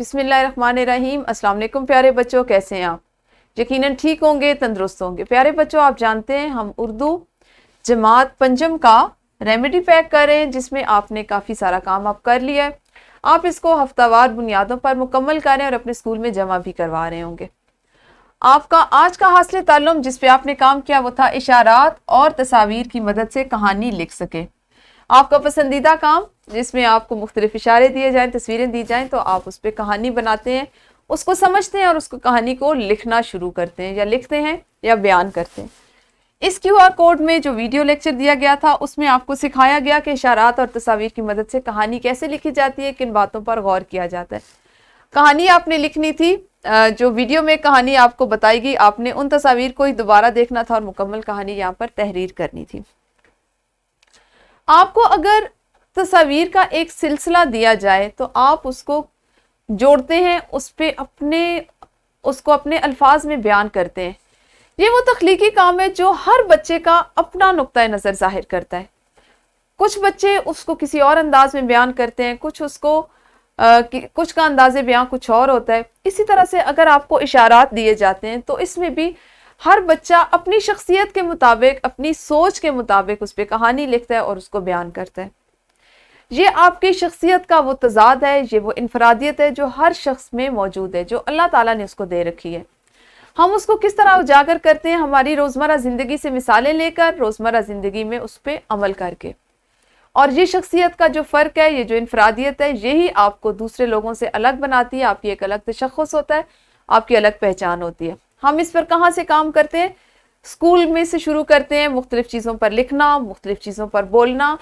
बिस्मिल्लाहिर्रहमानिर्रहीम। अस्सलाम वालेकुम प्यारे बच्चों, कैसे हैं आप? यकीनन ठीक होंगे, तंदुरुस्त होंगे। प्यारे बच्चों, आप जानते हैं हम उर्दू जमात पंजम का रेमेडी पैक कर रहे हैं, जिसमें आपने काफ़ी सारा काम आप कर लिया है। आप इसको हफ्तावार बुनियादों पर मुकम्मल करें और अपने स्कूल में जमा भी करवा रहे होंगे। आपका आज का हासिल ताल्लुम जिस पे आपने काम किया वो था इशारात और तस्वीर की मदद से कहानी लिख सके। आपका पसंदीदा काम जिसमें आपको मुख्तलिफ इशारे दिए जाएं, तस्वीरें दी जाएं, तो आप उस पर कहानी बनाते हैं, उसको समझते हैं और उसको कहानी को लिखना शुरू करते हैं, या लिखते हैं या बयान करते हैं। इस QR कोड में जो वीडियो लेक्चर दिया गया था उसमें आपको सिखाया गया कि इशारात और तस्वीर की मदद से कहानी कैसे लिखी जाती है, किन बातों पर गौर किया जाता है। कहानी आपने लिखनी थी, जो वीडियो में कहानी आपको बताएगी, आपने उन तस्वीर को ही दोबारा देखना था और मुकम्मल कहानी यहाँ पर तहरीर करनी थी। आपको अगर तस्वीर का एक सिलसिला दिया जाए तो आप उसको जोड़ते हैं, उसको अपने अल्फाज में बयान करते हैं। ये वो तख्लीकी काम है जो हर बच्चे का अपना नुक्ता नज़र जाहिर करता है। कुछ बच्चे उसको किसी और अंदाज में बयान करते हैं, कुछ का अंदाज़े बयान कुछ और होता है। इसी तरह से अगर आपको इशारात दिए जाते हैं तो इसमें भी हर बच्चा अपनी शख्सियत के मुताबिक, अपनी सोच के मुताबिक उस पर कहानी लिखता है और उसको बयान करता है। ये आपकी शख्सियत का वो तजाद है, ये वो इनफरादियत है जो हर शख्स में मौजूद है, जो अल्लाह ताला ने उसको दे रखी है। हम उसको किस तरह उजागर करते हैं? हमारी रोज़मर्रा ज़िंदगी से मिसालें लेकर, रोज़मर्रा ज़िंदगी में उस पर अमल करके। और ये शख्सियत का जो फ़र्क है, ये जो इनफरादियत है, यही आपको दूसरे लोगों से अलग बनाती है। आपकी एक अलग तशख़्ख़ुस होता है, आपकी अलग पहचान होती है। हम इस पर कहाँ से काम करते हैं? स्कूल में से शुरू करते हैं। मुख्तलिफ़ चीज़ों पर लिखना, मुख्तलिफ़ चीज़ों पर बोलना,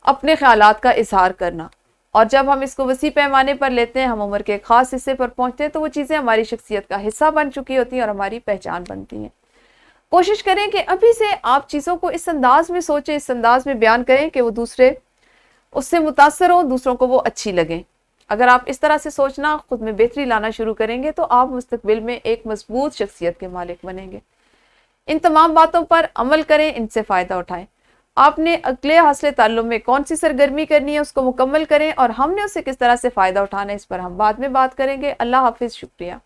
अपने ख़यालात का इजहार करना। और जब हम इसको वसी पैमाने पर लेते हैं, हम उम्र के एक ख़ास हिस्से पर पहुँचते हैं, तो वो चीज़ें हमारी शख्सियत का हिस्सा बन चुकी होती हैं और हमारी पहचान बनती हैं। कोशिश करें कि अभी से आप चीज़ों को इस अंदाज में सोचें, इस अंदाज में बयान करें कि वो दूसरे उससे मुतासर हो, दूसरों को वो अच्छी लगे। अगर आप इस तरह से सोचना, खुद में बेहतरी लाना शुरू करेंगे तो आप मुस्तकबिल में एक मजबूत शख्सियत के मालिक बनेंगे। इन तमाम बातों पर अमल करें, इनसे फ़ायदा उठाएं। आपने अगले हासिल ताल्लुम में कौन सी सरगर्मी करनी है उसको मुकम्मल करें, और हमने उससे किस तरह से फ़ायदा उठाना है इस पर हम बाद में बात करेंगे। अल्लाह हाफिज़, शुक्रिया।